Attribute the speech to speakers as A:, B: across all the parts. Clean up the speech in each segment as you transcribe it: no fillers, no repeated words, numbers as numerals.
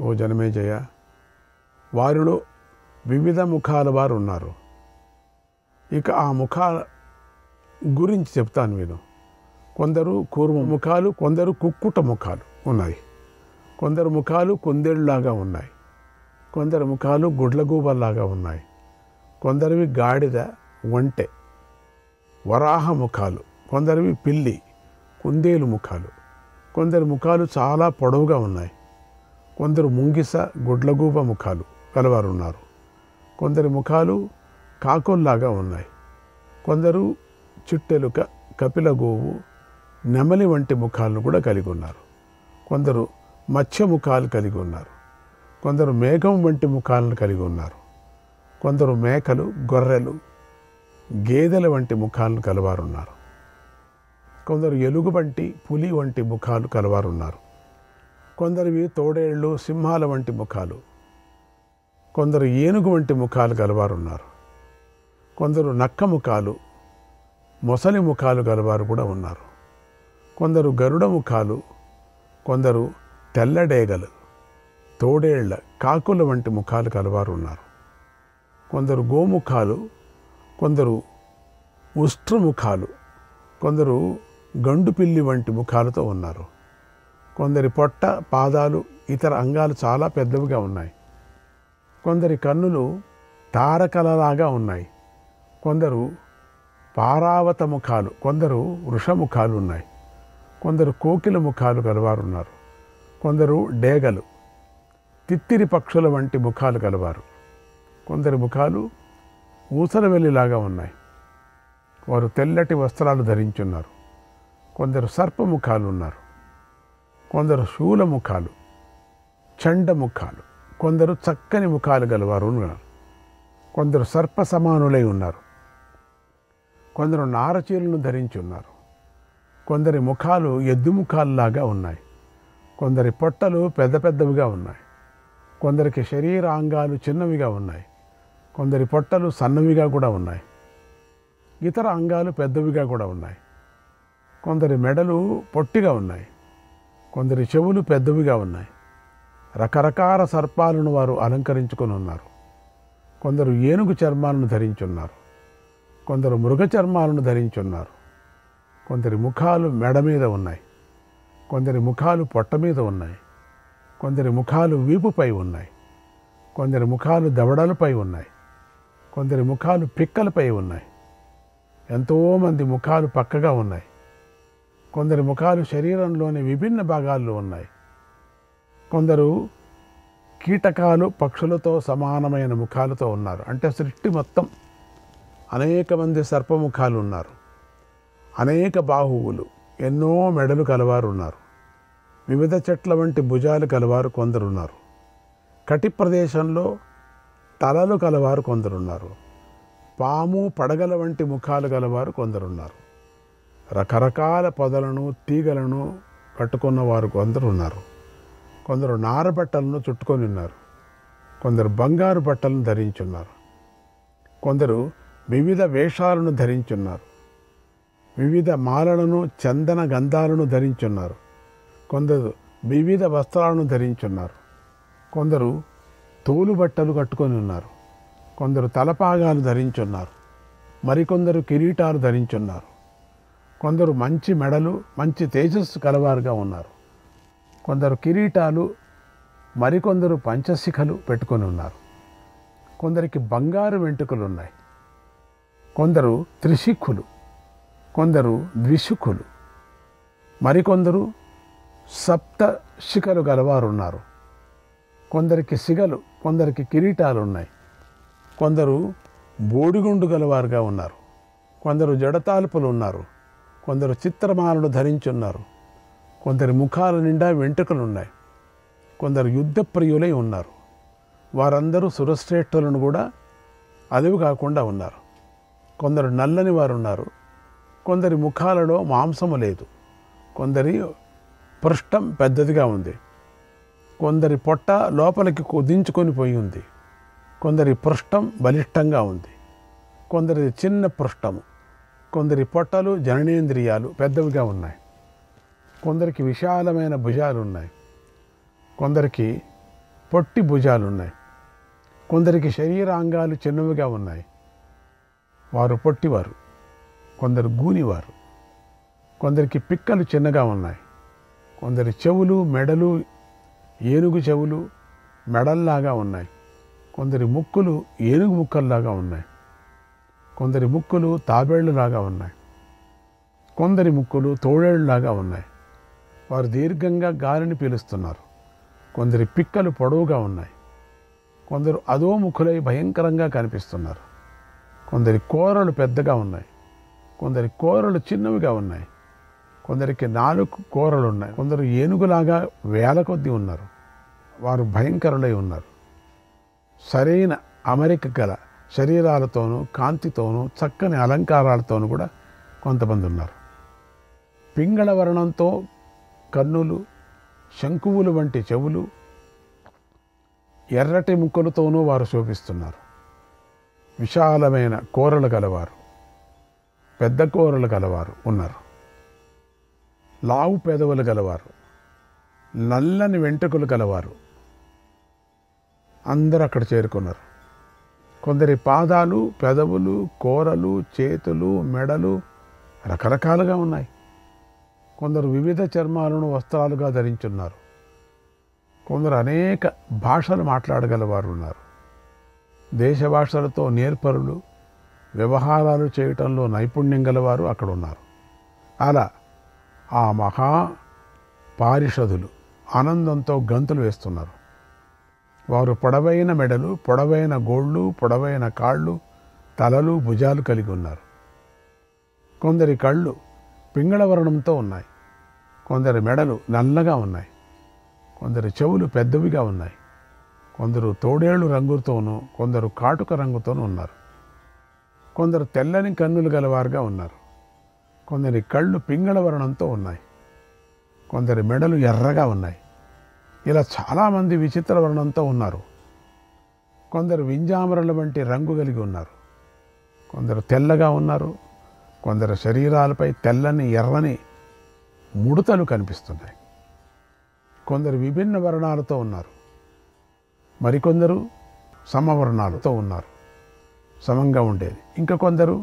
A: ఓ జనమేజయ, వారిలో వివిధ ముఖాల వారు ఉన్నారు. ఇక ఆ ముఖాల గురించి చెప్తాను విను. కొందరు కూర్మ ముఖాలు, కొందరు కుక్కుట ముఖాలు ఉన్నాయి. కొందరు ముఖాలు కుందేళ్ళలాగా ఉన్నాయి. కొందరు ముఖాలు గుడ్లగూబల్లాగా ఉన్నాయి. కొందరివి గాడిద, ఒంటె, వరాహ ముఖాలు. కొందరివి పిల్లి, కుందేలు ముఖాలు. కొందరి ముఖాలు చాలా పొడవుగా ఉన్నాయి. కొందరు ముంగిస, గుడ్లగూబ ముఖాలు కలవారు ఉన్నారు. కొందరి ముఖాలు కాకుల్లాగా ఉన్నాయి. కొందరు చిట్టెలుక, కపిలగోవు, నెమలి వంటి ముఖాలను కూడా కలిగి ఉన్నారు. కొందరు మత్స్య ముఖాలు కలిగి ఉన్నారు. కొందరు మేఘం వంటి ముఖాలను కలిగి ఉన్నారు. కొందరు మేకలు, గొర్రెలు, గేదెల వంటి ముఖాలను కలవారున్నారు. కొందరు ఎలుగు వంటి, పులి వంటి ముఖాలు కలవారున్నారు. కొందరివి తోడేళ్ళు, సింహాల వంటి ముఖాలు. కొందరు ఏనుగు వంటి ముఖాలు గలవారున్నారు. కొందరు నక్క ముఖాలు, మొసలి ముఖాలు గలవారు కూడా ఉన్నారు. కొందరు గరుడ ముఖాలు, కొందరు తెల్లడేగలు, తోడేళ్ల, కాకుల వంటి ముఖాలు కలవారు ఉన్నారు. కొందరు గోముఖాలు, కొందరు ఉష్ట్రముఖాలు, కొందరు గండు పిల్లి వంటి ముఖాలతో ఉన్నారు. కొందరి పొట్ట, పాదాలు, ఇతర అంగాలు చాలా పెద్దవిగా ఉన్నాయి. కొందరి కన్నులు తారకలలాగా ఉన్నాయి. కొందరు పారావత ముఖాలు, కొందరు వృషముఖాలు ఉన్నాయి. కొందరు కోకిల ముఖాలు గలవారున్నారు. కొందరు డేగలు, తిత్తిరి పక్షుల వంటి ముఖాలు గలవారు. కొందరి ముఖాలు ఊసరవెల్లిలాగా ఉన్నాయి. వారు తెల్లటి వస్త్రాలు ధరించున్నారు. కొందరు సర్పముఖాలు ఉన్నారు. కొందరు శూలముఖాలు, చండముఖాలు. కొందరు చక్కని ముఖాలు గలవారు ఉన్నారు. కొందరు సర్ప సమానులై ఉన్నారు. కొందరు నారచీలను ధరించి ఉన్నారు. కొందరి ముఖాలు ఎద్దు ముఖాల్లాగా ఉన్నాయి. కొందరి పొట్టలు పెద్ద పెద్దవిగా ఉన్నాయి. కొందరికి శరీరాంగాలు చిన్నవిగా ఉన్నాయి. కొందరి పొట్టలు సన్నవిగా కూడా ఉన్నాయి. ఇతర అంగాలు పెద్దవిగా కూడా ఉన్నాయి. కొందరి మెడలు పొట్టిగా ఉన్నాయి. కొందరి చెవులు పెద్దవిగా ఉన్నాయి. రకరకాల సర్పాలను వారు అలంకరించుకొని ఉన్నారు. కొందరు ఏనుగు చర్మాలను ధరించున్నారు. కొందరు మృగ చర్మాలను ధరించున్నారు. కొందరి ముఖాలు మెడ మీద ఉన్నాయి. కొందరి ముఖాలు పొట్ట మీద ఉన్నాయి. కొందరి ముఖాలు వీపుపై ఉన్నాయి. కొందరి ముఖాలు దవడలపై ఉన్నాయి. కొందరి ముఖాలు పిక్కలపై ఉన్నాయి. ఎంతోమంది ముఖాలు పక్కగా ఉన్నాయి. కొందరి ముఖాలు శరీరంలోని విభిన్న భాగాల్లో ఉన్నాయి. కొందరు కీటకాలు, పక్షులతో సమానమైన ముఖాలతో ఉన్నారు. అంటే సృష్టి మొత్తం అనేక మంది సర్పముఖాలు ఉన్నారు. అనేక బాహువులు, ఎన్నో మెడలు కలవారు ఉన్నారు. వివిధ చెట్ల వంటి భుజాలు కలవారు కొందరున్నారు. కటి ప్రదేశంలో తలలు కలవారు కొందరున్నారు. పాము, పడగల వంటి ముఖాలు గలవారు కొందరున్నారు. రకరకాల పొదలను, తీగలను కట్టుకున్న వారు కొందరు ఉన్నారు. కొందరు నార బట్టలను చుట్టుకొని ఉన్నారు. కొందరు బంగారు బట్టలను ధరించున్నారు. కొందరు వివిధ వేషాలను ధరించున్నారు. వివిధ మాలలను, చందన గంధాలను ధరించున్నారు. కొందరు వివిధ వస్త్రాలను ధరించున్నారు. కొందరు తోలు బట్టలు కట్టుకొని ఉన్నారు. కొందరు తలపాగాలు ధరించున్నారు. మరికొందరు కిరీటాలు ధరించున్నారు. కొందరు మంచి మెడలు, మంచి తేజస్సు కలవారుగా ఉన్నారు. కొందరు కిరీటాలు, మరికొందరు పంచశిఖలు పెట్టుకొని ఉన్నారు. కొందరికి బంగారు వెంట్రుకలు ఉన్నాయి. కొందరు త్రిశిఖులు, కొందరు ద్విశిఖులు, మరికొందరు సప్త శిఖలు గలవారు ఉన్నారు. కొందరికి సిగలు, కొందరికి కిరీటాలు ఉన్నాయి. కొందరు బోడిగుండు గలవారుగా ఉన్నారు. కొందరు జడతాల్పులు ఉన్నారు. కొందరు చిత్రమాలను ధరించున్నారు. కొందరి ముఖాల నిండా వెంట్రుకలు ఉన్నాయి. కొందరు యుద్ధ ప్రియులై ఉన్నారు. వారందరూ సురశ్రేష్ఠులను కూడా అదివి కాకుండా ఉన్నారు. కొందరు నల్లని వారు ఉన్నారు. కొందరి ముఖాలలో మాంసము లేదు. కొందరి పృష్ఠం పెద్దదిగా ఉంది. కొందరి పొట్ట లోపలికి కుదించుకొని పోయి ఉంది. కొందరి పృష్ఠం బలిష్టంగా ఉంది. కొందరిది చిన్న పృష్ఠము. కొందరి పొట్టలు, జననేంద్రియాలు పెద్దవిగా ఉన్నాయి. కొందరికి విశాలమైన భుజాలు ఉన్నాయి. కొందరికి పొట్టి భుజాలు ఉన్నాయి. కొందరికి శరీరాంగాలు చిన్నవిగా ఉన్నాయి, వారు పొట్టివారు. కొందరు గూనివారు. కొందరికి పిక్కలు చిన్నగా ఉన్నాయి. కొందరి చెవులు మెడలు ఏనుగు చెవులు మెడల్లాగా ఉన్నాయి. కొందరి ముక్కులు ఏనుగు ముక్కల్లాగా ఉన్నాయి. కొందరి ముక్కులు తాబేళ్లులాగా ఉన్నాయి. కొందరి ముక్కులు తోడేళ్లులాగా ఉన్నాయి. వారు దీర్ఘంగా గాలిని పీలుస్తున్నారు. కొందరి పిక్కలు పొడవుగా ఉన్నాయి. కొందరు అధోముఖులై భయంకరంగా కనిపిస్తున్నారు. కొందరి కోరలు పెద్దగా ఉన్నాయి. కొందరి కోరలు చిన్నవిగా ఉన్నాయి. కొందరికి 4 కోరలు ఉన్నాయి. కొందరు ఏనుగులాగా వేల కొద్దీ ఉన్నారు. వారు భయంకరులై ఉన్నారు. సరైన అమరిక గల శరీరాలతోనూ కాంతితోనూ చక్కని అలంకారాలతోనూ కూడా కొంతమంది ఉన్నారు. పింగళ వర్ణంతో కన్నులు, శంకువులు వంటి చెవులు, ఎర్రటి ముక్కులతోనూ వారు శోభిస్తున్నారు. విశాలమైన కోరలు గలవారు, పెద్ద కోరలు గలవారు ఉన్నారు. లావు పెదవులు గలవారు, నల్లని వెంట్రుకలు గలవారు అందరూ అక్కడ చేరుకున్నారు. కొందరి పాదాలు, పెదవులు, కోరలు, చేతులు, మెడలు రకరకాలుగా ఉన్నాయి. కొందరు వివిధ చర్మాలను వస్త్రాలుగా ధరించున్నారు. కొందరు అనేక భాషలు మాట్లాడగలవారు ఉన్నారు. దేశ భాషలతో నేర్పరులు, వ్యవహారాలు చేయటంలో నైపుణ్యం గలవారు అక్కడ ఉన్నారు. అలా ఆ మహా పారిషదులు ఆనందంతో గంతులు వేస్తున్నారు. వారు పొడవైన మెడలు, పొడవైన గోళ్ళు, పొడవైన కాళ్ళు, తలలు, భుజాలు కలిగి ఉన్నారు. కొందరి కళ్ళు పింగళ వర్ణంతో ఉన్నాయి. కొందరి మెడలు నల్లగా ఉన్నాయి. కొందరి చెవులు పెద్దవిగా ఉన్నాయి. కొందరు తోడేళ్లు రంగుతోనూ, కొందరు కాటుక రంగుతోనూ ఉన్నారు. కొందరు తెల్లని కన్నులు గలవారుగా ఉన్నారు. కొందరి కళ్ళు పింగళ వర్ణంతో ఉన్నాయి. కొందరి మెడలు ఎర్రగా ఉన్నాయి. ఇలా చాలామంది విచిత్ర వర్ణంతో ఉన్నారు. కొందరు వింజామరల వంటి రంగు కలిగి ఉన్నారు. కొందరు తెల్లగా ఉన్నారు. కొందరు శరీరాలపై తెల్లని ఎర్రని ముడతలు కనిపిస్తున్నాయి. కొందరు విభిన్న వర్ణాలతో ఉన్నారు. మరికొందరు సమవర్ణాలతో ఉన్నారు, సమంగా ఉండేది. ఇంకా కొందరు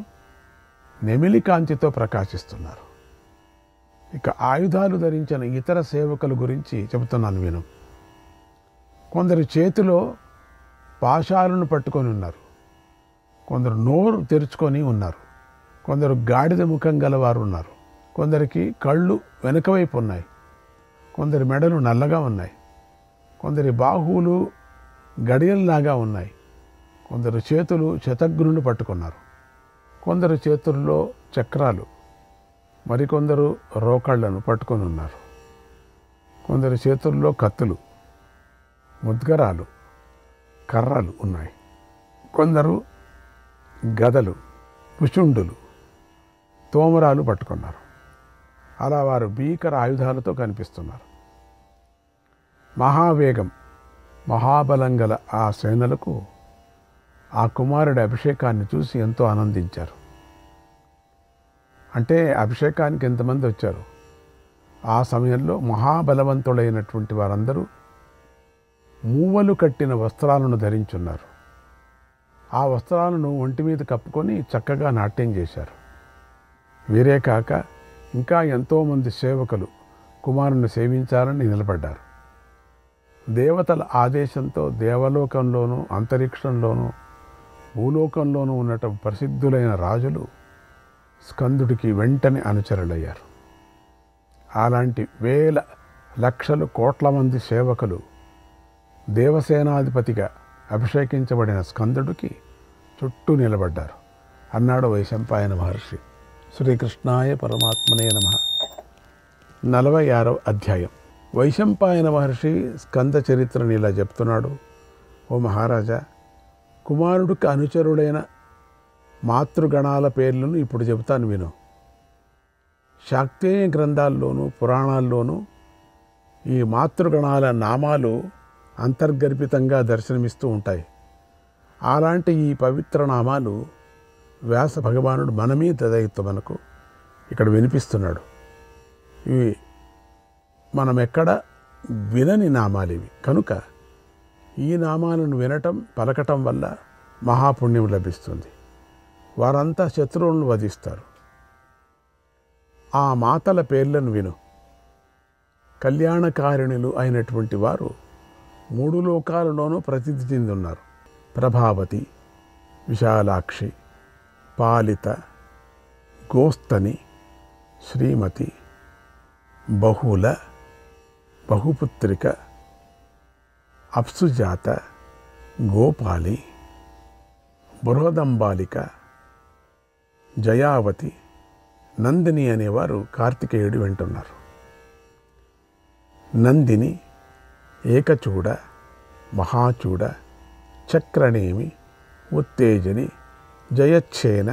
A: నెమిలి కాంతితో ప్రకాశిస్తున్నారు. ఇక ఆయుధాలు ధరించిన ఇతర సేవకుల గురించి చెబుతున్నాను విను. కొందరు చేతిలో పాశాలను పట్టుకొని ఉన్నారు. కొందరు నోరు తెరుచుకొని ఉన్నారు. కొందరు గాడిద ముఖం గలవారు ఉన్నారు. కొందరికి కళ్ళు వెనుకవైపు ఉన్నాయి. కొందరి మెడలు నల్లగా ఉన్నాయి. కొందరి బాహువులు గడియల్లాగా ఉన్నాయి. కొందరు చేతులు శతఘ్నులు పట్టుకున్నారు. కొందరు చేతుల్లో చక్రాలు, మరికొందరు రోకళ్లను పట్టుకొని ఉన్నారు. కొందరి చేతుల్లో కత్తులు, ముద్గరాలు, కర్రలు ఉన్నాయి. కొందరు గదలు, పుషుండులు, తోమరాలు పట్టుకున్నారు. అలా వారు భీకర ఆయుధాలతో కనిపిస్తున్నారు. మహావేగం, మహాబలం గల ఆ సేనలకు ఆ కుమారుడి అభిషేకాన్ని చూసి ఎంతో ఆనందించారు. అంటే అభిషేకానికి ఎంతమంది వచ్చారు? ఆ సమయంలో మహాబలవంతులైనటువంటి వారందరూ మూవలు కట్టిన వస్త్రాలను ధరించున్నారు. ఆ వస్త్రాలను ఒంటి మీద కప్పుకొని చక్కగా నాట్యం చేశారు. వీరే కాక ఇంకా ఎంతోమంది సేవకులు కుమారుని సేవించాలని నిలబడ్డారు. దేవతల ఆదేశంతో దేవలోకంలోనూ, అంతరిక్షంలోనూ, భూలోకంలోనూ ఉన్నట ప్రసిద్ధులైన రాజులు స్కందుడికి వెంటనే అనుచరులయ్యారు. అలాంటి వేల లక్షలు కోట్ల మంది సేవకులు దేవసేనాధిపతిగా అభిషేకించబడిన స్కందుడికి చుట్టూ నిలబడ్డారు. అన్నాడు వైశంపాయన మహర్షి. శ్రీకృష్ణాయ పరమాత్మనే నమః. 46వ అధ్యాయం. వైశంపాయన మహర్షి స్కంద చరిత్రని ఇలా చెప్తున్నాడు. ఓ మహారాజా, కుమారుడికి అనుచరుడైన మాతృగణాల పేర్లను ఇప్పుడు చెబుతాను విను. శాక్తేయ గ్రంథాల్లోనూ పురాణాల్లోనూ ఈ మాతృగణాల నామాలు అంతర్గర్భితంగా దర్శనమిస్తూ ఉంటాయి. అలాంటి ఈ పవిత్ర నామాలు వ్యాస భగవానుడు మన మీద దయతో మనకు ఇక్కడ వినిపిస్తున్నాడు. ఇవి మనం ఎక్కడ వినని నామాలు ఇవి. కనుక ఈ నామాలను వినటం పలకటం వల్ల మహాపుణ్యం లభిస్తుంది. వారంతా శత్రువులను వధిస్తారు. ఆ మాతల పేర్లను విను. కళ్యాణకారిణులు అయినటువంటి వారు 3 లోకాలలోనూ ప్రసిద్ధి చెందున్నారు. ప్రభావతి, విశాలాక్షి, పాలిత, గోస్తని, శ్రీమతి, బహుళ, బహుపుత్రిక, అప్సుజాత, గోపాలి, బృహదంబాలిక, జయావతి, నందిని అనేవారు కార్తికేయుడు వింటున్నారు. నందిని, ఏకచూడ, మహాచూడ, చక్రనేమి, ఉత్తేజని, జయచ్ఛేన,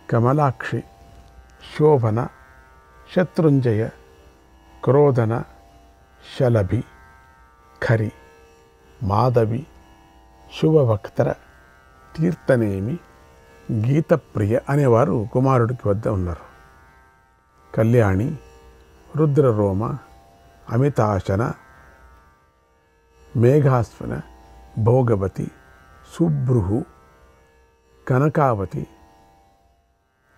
A: కమలాక్షి, శోభన, శత్రుంజయ, క్రోధన, శలభి, ఖరి, మాధవి, శుభవక్తర, తీర్థనేమి, గీతప్రియ అనేవారు కుమారుడికి వద్ద ఉన్నారు. కళ్యాణి, రుద్రరోమ, అమితాశన, మేఘాస్వన, భోగవతి, సుభృహు, కనకావతి,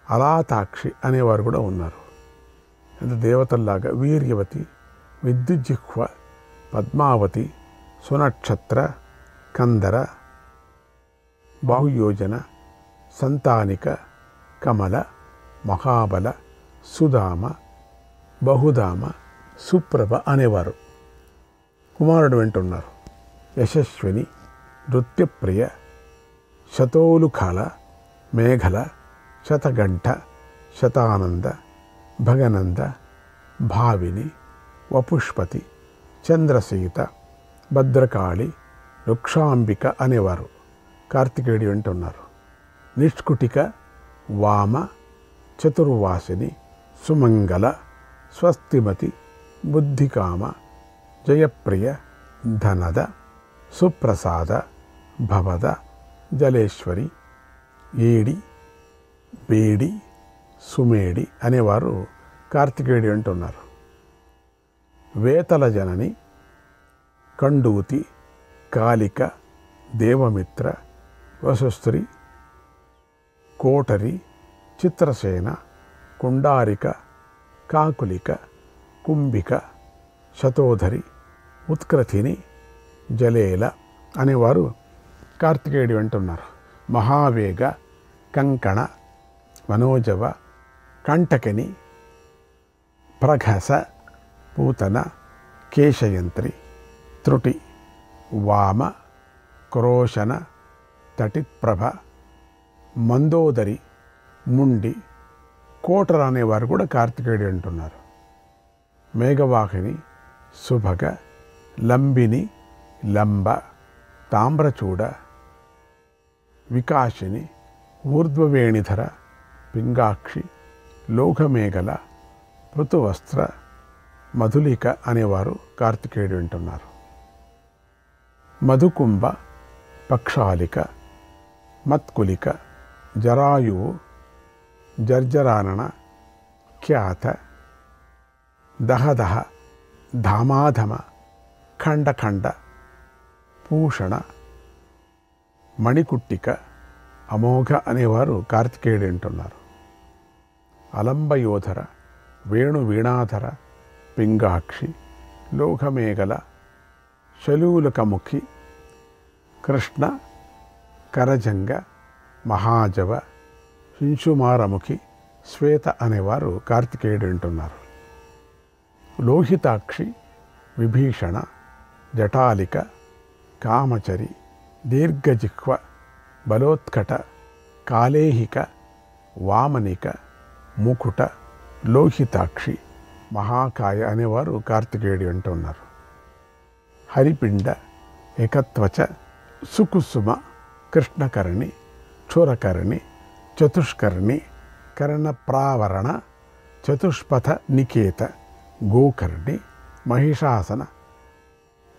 A: అలాతాక్షి అనేవారు కూడా ఉన్నారు. అంటే దేవతల్లాగా వీర్యవతి, విద్యుజ్జిహ్వ, పద్మావతి, సునక్షత్ర, కందర, బాహుయోజన, సంతానిక, కమల, మహాబల, సుధామ, బహుధామ, సుప్రభ అనేవారు కుమారుడు వింటున్నారు. యశస్విని, నృత్యప్రియ, శతోలుఖాల, మేఘల, శతగంఠ, శతానంద, భగనంద, భావిని, వపుష్పతి, చంద్రసీత, భద్రకాళి, వృక్షాంబిక అనేవారు కార్తికేయుడు వింటున్నారు. నిష్కుటిక, వామ, చతుర్వాసిని, సుమంగళ, స్వస్తిమతి, బుద్ధికామ, జయప్రియ, ధనద, సుప్రసాద, భవద, జలేశ్వరి, ఏడి, బేడి, సుమేడి అనేవారు కార్తికేయుడు అంటున్నారు. వేతల జనని, కండూతి, కాలిక, దేవమిత్ర, వసుస్త్రి, కోటరి, చిత్రసేన, కుండారిక, కాకులిక, కుంభిక, శతోధరి, ఉత్క్రథిని, జలేల అనేవారు కార్తికేయుడు అంటున్నారు. మహావేగ, కంకణ, మనోజవ, కంటకిని, ప్రఘస, పూతన, కేశయంత్రి, త్రుటి, వామ, క్రోశన, తటిప్రభ, మందోదరి, ముండి, కోటర అనేవారు కూడా కార్తికేయుడు అంటున్నారు. మేఘవాహిని, సుభగ, లంబిని, లంబ, తామ్రచూడ, వికాసిని, ఊర్ధ్వవేణిధర, పింగాక్షి, లోకమేఘల, పృతువస్త్ర, మధులిక అనేవారు కార్తికేయుడు అంటున్నారు. మధుకుంభ, పక్షాలిక, మత్కులిక, జరాయువు, జర్జరానన, ఖ్యాత, దహదహ, ధామాధమ, ఖండఖండ, పూషణ, మణికుట్టిక, అమోఘ అనేవారు కార్తికేయుడు అంటున్నారు. అలంబయోధర, వేణు వీణాధర, పింగాక్షి, లోకమేఘల, శలూలకముఖి, కృష్ణ, కరజంగ, మహాజవ, శింశుమారముఖి, శ్వేత అనేవారు కార్తికేయుడు అంటున్నారు. లోహితాక్షి, విభీషణ, జటాలిక, కామచరి, దీర్ఘజిహ్వ, బలోత్కట, కాలేహిక, వామనిక, ముకుట, లోహితాక్షి, మహాకాయ అనేవారు కార్తికేయుడు అంటున్నారు. హరిపిండ, ఏకత్వచ, సుకుసుమ, కృష్ణకర్ణి, క్షురకర్ణి, చతుష్కర్ణి, కర్ణప్రావరణ, చతుష్పథ నికేత, గోకర్ణి, మహిషాసన,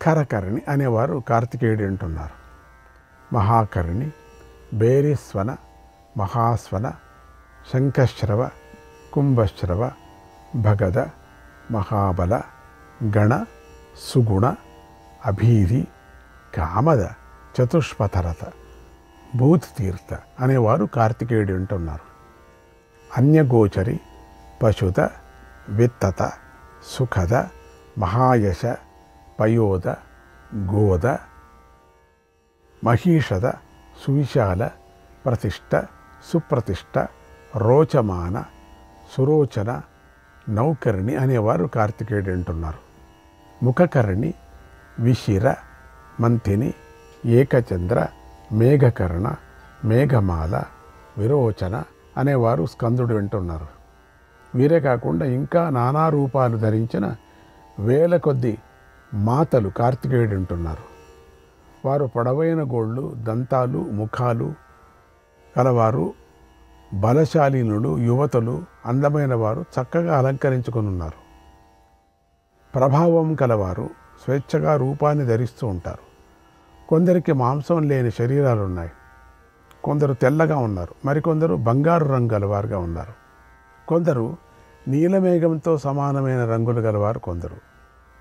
A: ఖరకర్ణి అనేవారు కార్తికేయుడు అంటున్నారు. మహాకర్ణి, బేరిస్వన, మహాస్వన, శంఖశ్రవ, కుంభశ్రవ, భగద, మహాబల, గణ, సుగుణ, అభీరి, కామద చతుష్పథరత భూతి తీర్థ అనేవారు కార్తికేయుడు అంటున్నారు. అన్యగోచరి పశుద విత్తత సుఖద మహాయశ పయోద గోద మహీషద సువిశాల ప్రతిష్ట సుప్రతిష్ట రోచమాన సురోచన నౌకర్ణి అనేవారు కార్తికేయుడు అంటున్నారు. ముఖకర్ణి విశిర మంతిని ఏకచంద్ర మేఘకర్ణ మేఘమాల విరోచన అనేవారు స్కందుడు వింటున్నారు. వీరే కాకుండా ఇంకా నానా రూపాలు ధరించిన వేల కొద్ది మాతలు కార్తికేయుడు అంటున్నారు. వారు పొడవైన గోళ్ళు దంతాలు ముఖాలు కలవారు బలశాలీనులు యువతులు అందమైన వారు చక్కగా అలంకరించుకొని ఉన్నారు. ప్రభావం కలవారు స్వేచ్ఛగా రూపాన్ని ధరిస్తూ ఉంటారు. కొందరికి మాంసం లేని శరీరాలు ఉన్నాయి. కొందరు తెల్లగా ఉన్నారు. మరికొందరు బంగారు రంగు గలవారుగా ఉన్నారు. కొందరు నీలమేఘంతో సమానమైన రంగులు గలవారు, కొందరు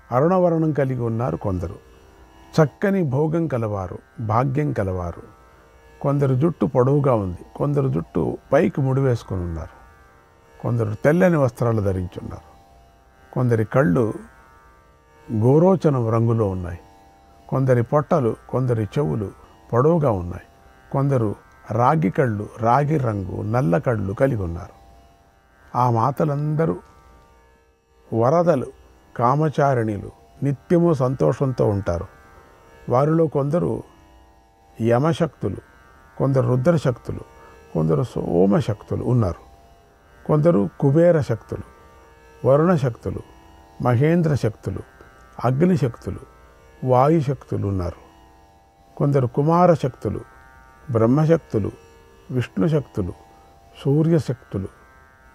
A: అరుణవర్ణం కలిగి ఉన్నారు, కొందరు చక్కని భోగం కలవారు భాగ్యం కలవారు. కొందరు జుట్టు పొడవుగా ఉంది, కొందరు జుట్టు పైకి ముడివేసుకొని ఉన్నారు, కొందరు తెల్లని వస్త్రాలు ధరించున్నారు. కొందరి కళ్ళు గోరోచనం రంగులో ఉన్నాయి. కొందరి పొట్టలు కొందరి చెవులు పొడవుగా ఉన్నాయి. కొందరు రాగి కళ్ళు రాగి రంగు నల్ల కళ్ళు కలిగి ఉన్నారు. ఆ మాతలందరూ వరదలు కామచారిణిలు నిత్యము సంతోషంతో ఉంటారు. వారిలో కొందరు యమశక్తులు, కొందరు రుద్రశక్తులు, కొందరు సోమశక్తులు ఉన్నారు. కొందరు కుబేర శక్తులు, వరుణ శక్తులు, మహేంద్ర శక్తులు, అగ్నిశక్తులు, వాయుశక్తులు ఉన్నారు. కొందరు కుమార శక్తులు, బ్రహ్మశక్తులు, విష్ణుశక్తులు, సూర్యశక్తులు,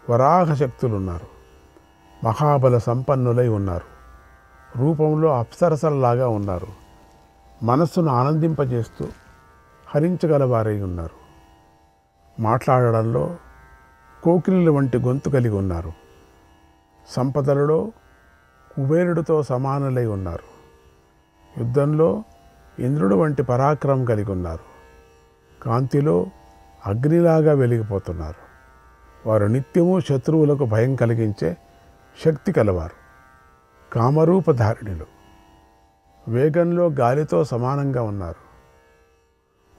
A: వరాహశక్తులు ఉన్నారు. మహాబల సంపన్నులై ఉన్నారు. రూపంలో అప్సరసల్లాగా ఉన్నారు. మనస్సును ఆనందింపజేస్తూ హరించగలవారై ఉన్నారు. మాట్లాడడంలో కోకిలిల వంటి గొంతు కలిగి ఉన్నారు. సంపదలలో కుబేరుడితో సమానులై ఉన్నారు. యుద్ధంలో ఇంద్రుడు వంటి పరాక్రమం కలిగి ఉన్నారు. కాంతిలో అగ్నిలాగా వెలిగిపోతున్నారు. వారు నిత్యము శత్రువులకు భయం కలిగించే శక్తి కలవారు. కామరూపధారిణులు వేగంలో గాలితో సమానంగా ఉన్నారు.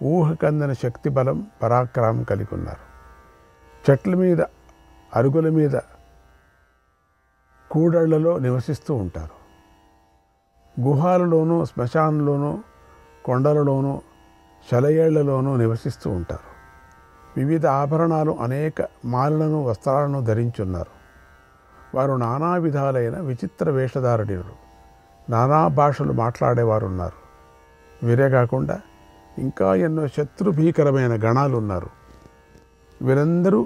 A: ఊహకందని శక్తి బలం పరాక్రమం కలిగి ఉన్నారు. చెట్ల మీద అరుగుల మీద కూడళ్లలో నివసిస్తూ ఉంటారు. గుహాలలోనూ శ్మశానంలోనూ కొండలలోనూ శలయేళ్లలోనూ నివసిస్తూ ఉంటారు. వివిధ ఆభరణాలు అనేక మాలను వస్త్రాలను ధరించున్నారు. వారు నానా విధాలైన విచిత్ర వేషధారణులు, నానా భాషలు మాట్లాడేవారు ఉన్నారు. వీరే కాకుండా ఇంకా ఎన్నో శత్రుభీకరమైన గణాలు ఉన్నారు. వీరందరూ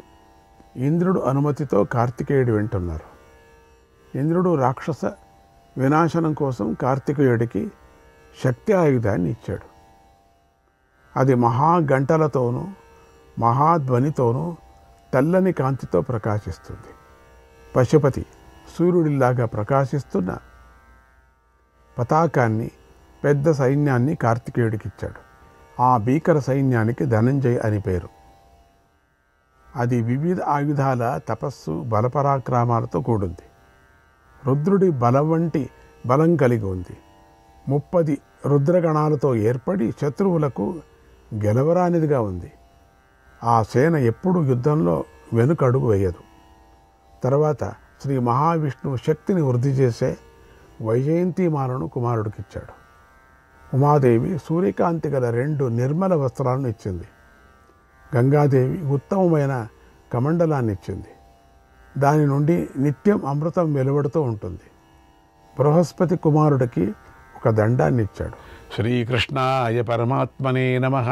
A: ఇంద్రుడు అనుమతితో కార్తికేయుడు వింటున్నారు. ఇంద్రుడు రాక్షస వినాశనం కోసం కార్తికేయుడికి శక్తి ఆయుధాన్ని ఇచ్చాడు. అది మహాగంటలతోనూ మహాధ్వనితోనూ తెల్లని కాంతితో ప్రకాశిస్తుంది. పశుపతి సూర్యుడిలాగా ప్రకాశిస్తున్న పతాకాన్ని పెద్ద సైన్యాన్ని కార్తికేయుడికి ఇచ్చాడు. ఆ భీకర సైన్యానికి ధనంజయ అని పేరు. అది వివిధ ఆయుధాల తపస్సు బలపరాక్రమాలతో కూడింది. రుద్రుడి బలం వంటి బలం కలిగి ఉంది. 30 రుద్రగణాలతో ఏర్పడి శత్రువులకు గెలవరానిదిగా ఉంది. ఆ సేన ఎప్పుడు యుద్ధంలో వెనుకడుగు వేయదు. తర్వాత శ్రీ మహావిష్ణువు శక్తిని వృద్ధి చేసే వైజయంతిమాలను కుమారుడికిచ్చాడు. ఉమాదేవి సూర్యకాంతి గల 2 నిర్మల వస్త్రాలను ఇచ్చింది. గంగాదేవి ఉత్తమమైన కమండలాన్ని ఇచ్చింది. దాని నుండి నిత్యం అమృతం వెలువడుతూ ఉంటుంది. బృహస్పతి కుమారుడికి ఒక దండాన్ని ఇచ్చాడు. శ్రీకృష్ణాయ పరమాత్మనే నమః.